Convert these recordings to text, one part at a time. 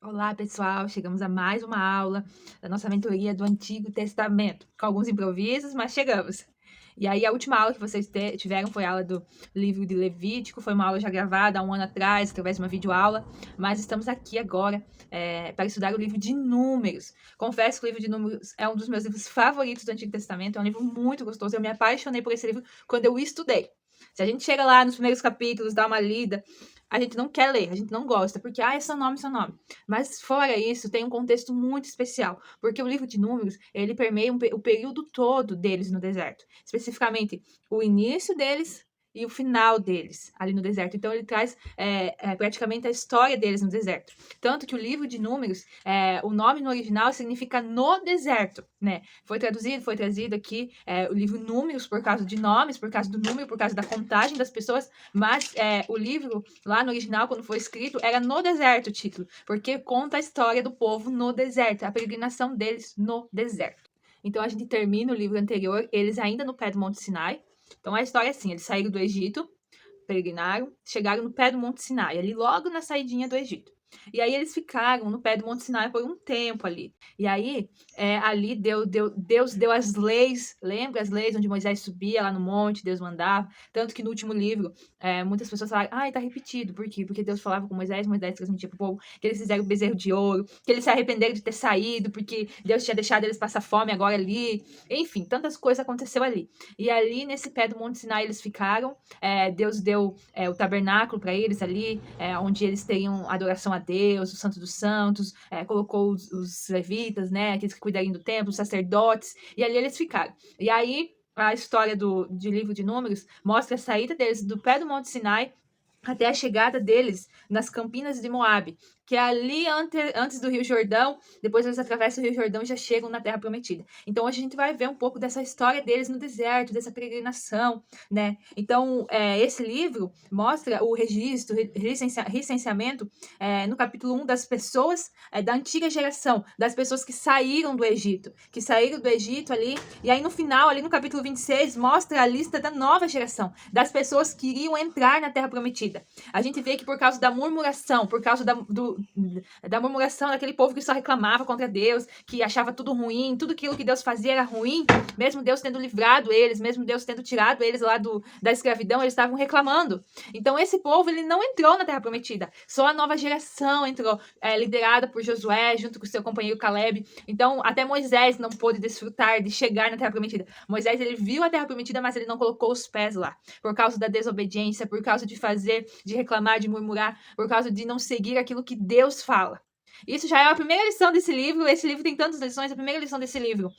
Olá, pessoal! Chegamos a mais uma aula da nossa mentoria do Antigo Testamento, com alguns improvisos, mas chegamos. E aí, a última aula que vocês tiveram foi a aula do livro de Levítico, foi uma aula já gravada há um ano atrás, através de uma videoaula, mas estamos aqui agora para estudar o livro de Números. Confesso que o livro de Números é um dos meus livros favoritos do Antigo Testamento, é um livro muito gostoso, eu me apaixonei por esse livro quando eu o estudei. Se a gente chega lá nos primeiros capítulos, dá uma lida, a gente não quer ler, a gente não gosta, porque, é seu nome, seu nome. Mas fora isso, tem um contexto muito especial, porque o livro de Números, ele permeia o período todo deles no deserto, especificamente o início deles e o final deles ali no deserto. Então ele traz praticamente a história deles no deserto. Tanto que o livro de Números, o nome no original significa no deserto, né? Foi trazido aqui o livro Números por causa de nomes, por causa do número, por causa da contagem das pessoas, mas o livro lá no original, quando foi escrito, era no deserto o título, porque conta a história do povo no deserto, a peregrinação deles no deserto. Então a gente termina o livro anterior, eles ainda no pé do Monte Sinai. Então a história é assim, eles saíram do Egito, peregrinaram, chegaram no pé do Monte Sinai, ali logo na saidinha do Egito. E aí eles ficaram no pé do Monte Sinai por um tempo ali. E aí, ali Deus deu as leis, lembra as leis onde Moisés subia lá no monte, Deus mandava. Tanto que no último livro, muitas pessoas falaram, tá repetido. Por quê? Porque Deus falava com Moisés transmitia pro povo que eles fizeram o bezerro de ouro, que eles se arrependeram de ter saído, porque Deus tinha deixado eles passar fome agora ali. Enfim, tantas coisas aconteceu ali. E ali, nesse pé do Monte Sinai, eles ficaram. Deus deu o tabernáculo para eles ali, onde eles teriam adoração a Deus, o Santo dos Santos, colocou os levitas, né, aqueles que cuidariam do templo, os sacerdotes, e ali eles ficaram. E aí, a história de livro de Números mostra a saída deles do pé do Monte Sinai até a chegada deles nas Campinas de Moabe, que é ali antes do Rio Jordão. Depois eles atravessam o Rio Jordão e já chegam na Terra Prometida. Então hoje a gente vai ver um pouco dessa história deles no deserto, dessa peregrinação, né? Então esse livro mostra o registro, recenseamento no capítulo 1 das pessoas da antiga geração, das pessoas que saíram do Egito, ali, e aí no final, ali no capítulo 26, mostra a lista da nova geração, das pessoas que iriam entrar na Terra Prometida. A gente vê que por causa da murmuração, por causa da murmuração daquele povo que só reclamava contra Deus, que achava tudo ruim, tudo aquilo que Deus fazia era ruim, mesmo Deus tendo livrado eles, mesmo Deus tendo tirado eles lá da escravidão, eles estavam reclamando. Então esse povo, ele não entrou na Terra Prometida, só a nova geração entrou, liderada por Josué, junto com seu companheiro Caleb. Então até Moisés não pôde desfrutar de chegar na Terra Prometida. Moisés, ele viu a Terra Prometida, mas ele não colocou os pés lá, por causa da desobediência, por causa de reclamar, de murmurar, por causa de não seguir aquilo que Deus fala. Isso já é a primeira lição desse livro. Esse livro tem tantas lições. A primeira lição desse livro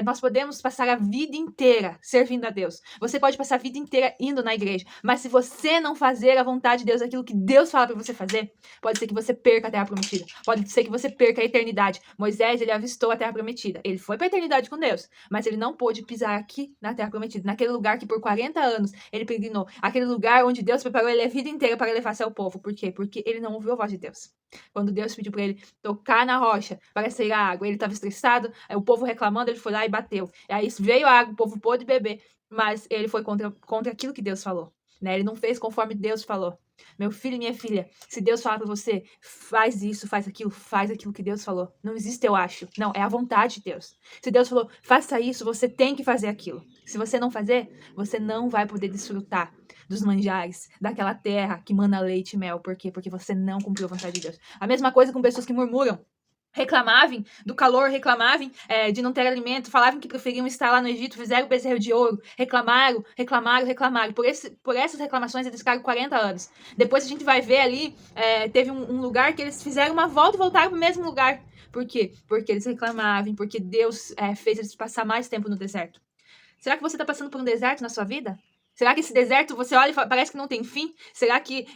nós podemos passar a vida inteira servindo a Deus. Você pode passar a vida inteira indo na igreja, mas se você não fazer a vontade de Deus, aquilo que Deus fala para você fazer, pode ser que você perca a Terra Prometida, pode ser que você perca a eternidade. Moisés, ele avistou a Terra Prometida, ele foi para a eternidade com Deus, mas ele não pôde pisar aqui na Terra Prometida, naquele lugar que por 40 anos ele peregrinou, aquele lugar onde Deus preparou ele a vida inteira para levar seu povo. Por quê? Porque ele não ouviu a voz de Deus. Quando Deus pediu para ele tocar na rocha para sair a água, ele estava estressado, o povo reclamando, ele foi lá e bateu. E aí veio a água, o povo pôde beber, mas ele foi contra aquilo que Deus falou, né? Ele não fez conforme Deus falou. Meu filho e minha filha, se Deus falar para você, faz isso, faz aquilo que Deus falou. Não existe eu acho. Não, é a vontade de Deus. Se Deus falou, faça isso, você tem que fazer aquilo. Se você não fazer, você não vai poder desfrutar dos manjares, daquela terra que mana leite e mel. Por quê? Porque você não cumpriu a vontade de Deus. A mesma coisa com pessoas que murmuram. Reclamavam do calor, reclamavam de não ter alimento, falavam que preferiam estar lá no Egito, fizeram o bezerro de ouro, reclamaram. Por essas reclamações eles ficaram 40 anos. Depois a gente vai ver ali, teve um lugar que eles fizeram uma volta e voltaram para o mesmo lugar. Por quê? Porque eles reclamavam, porque Deus fez eles passar mais tempo no deserto. Será que você está passando por um deserto na sua vida? Será que esse deserto, você olha e fala, parece que não tem fim? Será que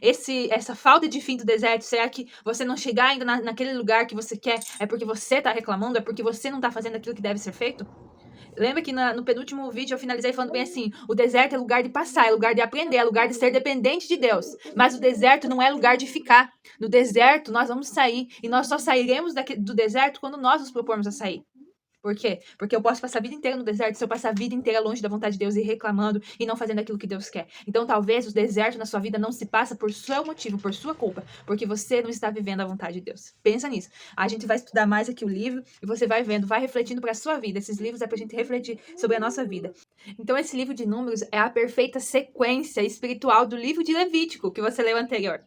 essa falta de fim do deserto, será que você não chegar ainda naquele lugar que você quer é porque você está reclamando, é porque você não está fazendo aquilo que deve ser feito? Lembra que no penúltimo vídeo eu finalizei falando bem assim, o deserto é lugar de passar, é lugar de aprender, é lugar de ser dependente de Deus. Mas o deserto não é lugar de ficar. No deserto nós vamos sair, e nós só sairemos do deserto quando nós nos propormos a sair. Por quê? Porque eu posso passar a vida inteira no deserto se eu passar a vida inteira longe da vontade de Deus e reclamando e não fazendo aquilo que Deus quer. Então, talvez o deserto na sua vida não se passa por seu motivo, por sua culpa, porque você não está vivendo a vontade de Deus. Pensa nisso. A gente vai estudar mais aqui o livro e você vai vendo, vai refletindo para a sua vida. Esses livros é para a gente refletir sobre a nossa vida. Então, esse livro de Números é a perfeita sequência espiritual do livro de Levítico, que você leu anterior.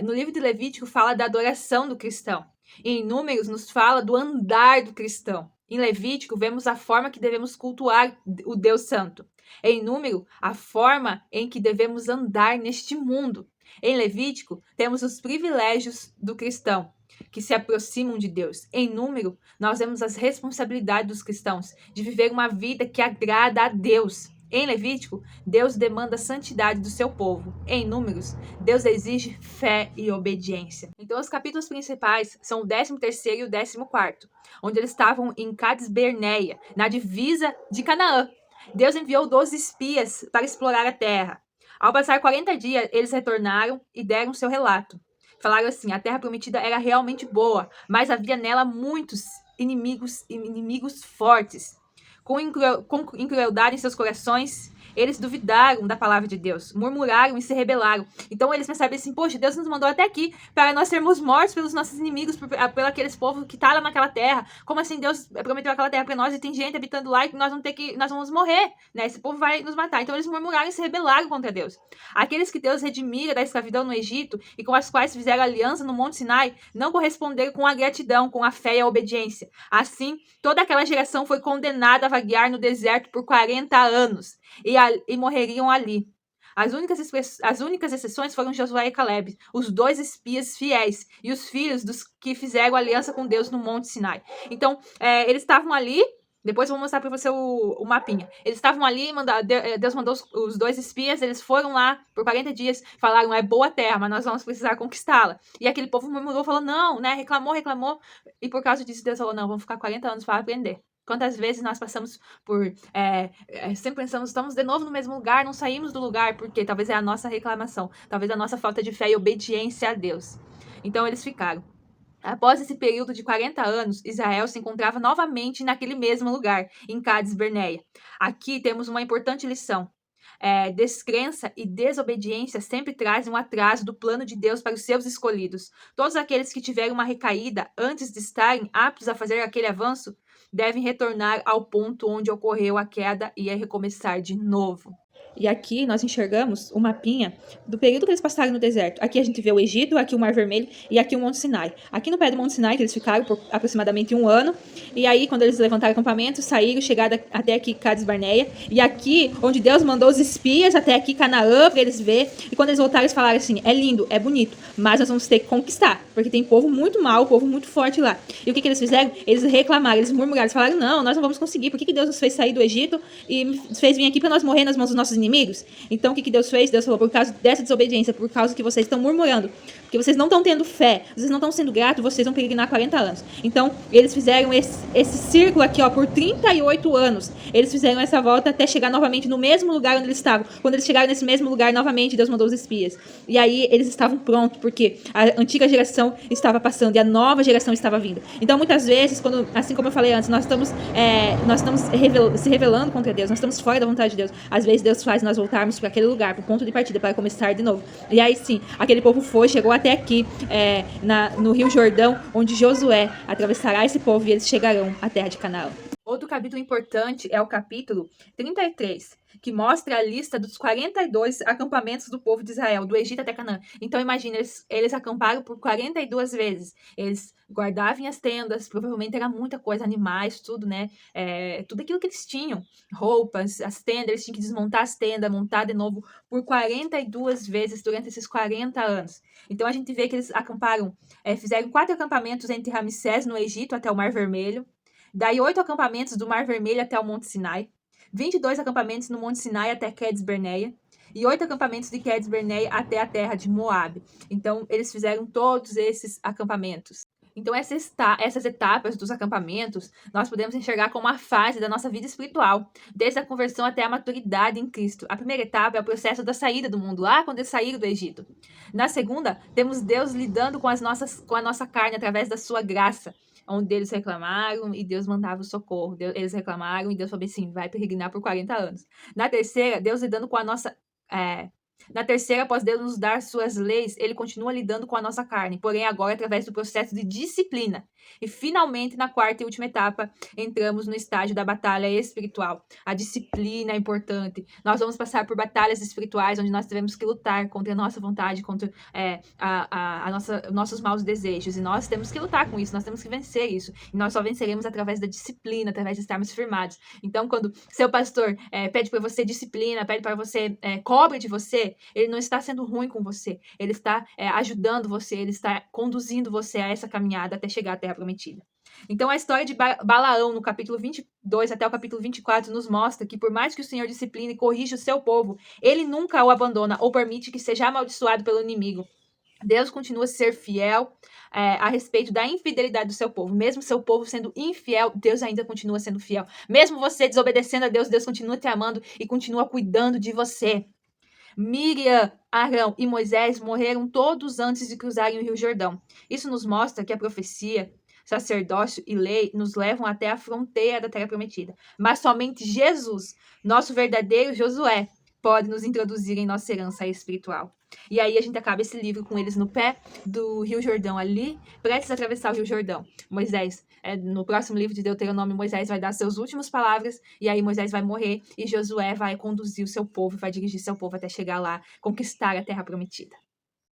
No livro de Levítico fala da adoração do cristão. Em Números nos fala do andar do cristão. Em Levítico, vemos a forma que devemos cultuar o Deus Santo. Em Número, a forma em que devemos andar neste mundo. Em Levítico, temos os privilégios do cristão, que se aproximam de Deus. Em Número, nós vemos as responsabilidades dos cristãos de viver uma vida que agrada a Deus. Em Levítico, Deus demanda a santidade do seu povo. Em Números, Deus exige fé e obediência. Então, os capítulos principais são o 13º e o 14º, onde eles estavam em Cades Barneia, na divisa de Canaã. Deus enviou 12 espias para explorar a terra. Ao passar 40 dias, eles retornaram e deram seu relato. Falaram assim: a terra prometida era realmente boa, mas havia nela muitos inimigos fortes. Com incrueldade em seus corações, eles duvidaram da palavra de Deus, murmuraram e se rebelaram. Então eles percebem assim: poxa, Deus nos mandou até aqui para nós sermos mortos pelos nossos inimigos, por aqueles povos que tá lá naquela terra. Como assim Deus prometeu aquela terra para nós e tem gente habitando lá e nós vamos morrer, né? Esse povo vai nos matar. Então eles murmuraram e se rebelaram contra Deus. Aqueles que Deus redimira da escravidão no Egito e com as quais fizeram aliança no Monte Sinai não corresponderam com a gratidão, com a fé e a obediência. Assim, toda aquela geração foi condenada a vaguear no deserto por 40 anos e morreriam ali. As únicas exceções foram Josué e Caleb, os 2 espias fiéis e os filhos dos que fizeram aliança com Deus no Monte Sinai. Então, eles estavam ali. Depois eu vou mostrar para você o mapinha. Eles estavam ali, Deus mandou os 2 espias, eles foram lá por 40 dias, falaram: é boa terra, mas nós vamos precisar conquistá-la. E aquele povo murmurou, falou: não, né? Reclamou. E por causa disso, Deus falou: não, vamos ficar 40 anos para aprender. Quantas vezes nós passamos por... sempre pensamos, estamos de novo no mesmo lugar, não saímos do lugar, porque talvez é a nossa reclamação, talvez a nossa falta de fé e obediência a Deus. Então eles ficaram. Após esse período de 40 anos, Israel se encontrava novamente naquele mesmo lugar, em Cades Barneia. Aqui temos uma importante lição. Descrença e desobediência sempre trazem um atraso do plano de Deus para os seus escolhidos. Todos aqueles que tiveram uma recaída antes de estarem aptos a fazer aquele avanço devem retornar ao ponto onde ocorreu a queda e recomeçar de novo. E aqui nós enxergamos o mapinha do período que eles passaram no deserto. Aqui a gente vê o Egito, aqui o Mar Vermelho e aqui o Monte Sinai. Aqui no pé do Monte Sinai, que eles ficaram por aproximadamente 1 ano. E aí, quando eles levantaram o acampamento, saíram, chegaram até aqui, Cades Barneia. E aqui, onde Deus mandou os espias, até aqui, Canaã, para eles verem. E quando eles voltaram, eles falaram assim: é lindo, é bonito, mas nós vamos ter que conquistar. Porque tem povo muito mau, povo muito forte lá. E o que eles fizeram? Eles reclamaram, eles murmuraram, eles falaram: não, nós não vamos conseguir. Por que Deus nos fez sair do Egito e nos fez vir aqui para nós morrer nas mãos dos nossos inimigos? Então, o que Deus fez? Deus falou: por causa dessa desobediência, por causa que vocês estão murmurando, porque vocês não estão tendo fé, vocês não estão sendo gratos, vocês vão peregrinar 40 anos. Então, eles fizeram esse círculo aqui, ó, por 38 anos. Eles fizeram essa volta até chegar novamente no mesmo lugar onde eles estavam. Quando eles chegaram nesse mesmo lugar, novamente, Deus mandou os espias. E aí, eles estavam prontos, porque a antiga geração estava passando e a nova geração estava vindo. Então, muitas vezes, assim como eu falei antes, nós estamos se rebelando contra Deus, nós estamos fora da vontade de Deus. Às vezes, Deus faz nós voltarmos para aquele lugar, para o ponto de partida, para começar de novo. E aí sim, aquele povo chegou até aqui, no Rio Jordão, onde Josué atravessará esse povo e eles chegarão à terra de Canaã. Outro capítulo importante é o capítulo 33, que mostra a lista dos 42 acampamentos do povo de Israel, do Egito até Canaã. Então imagina, eles acamparam por 42 vezes. Eles guardavam as tendas, provavelmente era muita coisa, animais, tudo, né? Tudo aquilo que eles tinham, roupas, as tendas, eles tinham que desmontar as tendas, montar de novo por 42 vezes durante esses 40 anos. Então a gente vê que eles acamparam, fizeram 4 acampamentos entre Ramsés, no Egito, até o Mar Vermelho. Daí 8 acampamentos do Mar Vermelho até o Monte Sinai, 22 acampamentos no Monte Sinai até Cades Barneia e 8 acampamentos de Cades Barneia até a terra de Moabe. Então, eles fizeram todos esses acampamentos. Então, essas etapas dos acampamentos, nós podemos enxergar como uma fase da nossa vida espiritual, desde a conversão até a maturidade em Cristo. A primeira etapa é o processo da saída do mundo, lá quando eles saíram do Egito. Na segunda, temos Deus lidando com a nossa carne através da sua graça, onde eles reclamaram e Deus mandava o socorro. Eles reclamaram e Deus falou assim, vai peregrinar por 40 anos. Na terceira, Deus lidando com a nossa... Na terceira, após Deus nos dar suas leis, ele continua lidando com a nossa carne, porém agora através do processo de disciplina. E finalmente, na quarta e última etapa, entramos no estágio da batalha espiritual. A disciplina é importante. Nós vamos passar por batalhas espirituais, onde nós teremos que lutar contra a nossa vontade, contra nossos maus desejos. E nós temos que lutar com isso, nós temos que vencer isso. E nós só venceremos através da disciplina, através de estarmos firmados. Então, quando seu pastor pede para você disciplina, pede para você, cobre de você, ele não está sendo ruim com você. Ele está ajudando você, ele está conduzindo você a essa caminhada até chegar à Terra Prometida. Então, a história de Balaão, no capítulo 22 até o capítulo 24, nos mostra que por mais que o Senhor discipline e corrija o seu povo, ele nunca o abandona ou permite que seja amaldiçoado pelo inimigo. Deus continua a ser fiel a respeito da infidelidade do seu povo. Mesmo seu povo sendo infiel, Deus ainda continua sendo fiel. Mesmo você desobedecendo a Deus, Deus continua te amando e continua cuidando de você. Miriam, Arão e Moisés morreram todos antes de cruzarem o Rio Jordão. Isso nos mostra que a profecia, sacerdócio e lei nos levam até a fronteira da Terra Prometida. Mas somente Jesus, nosso verdadeiro Josué, pode nos introduzir em nossa herança espiritual. E aí a gente acaba esse livro com eles no pé do Rio Jordão ali, prestes a atravessar o Rio Jordão. Moisés, no próximo livro de Deuteronômio, Moisés vai dar suas últimas palavras, e aí Moisés vai morrer, e Josué vai conduzir o seu povo, vai dirigir seu povo até chegar lá, conquistar a Terra Prometida.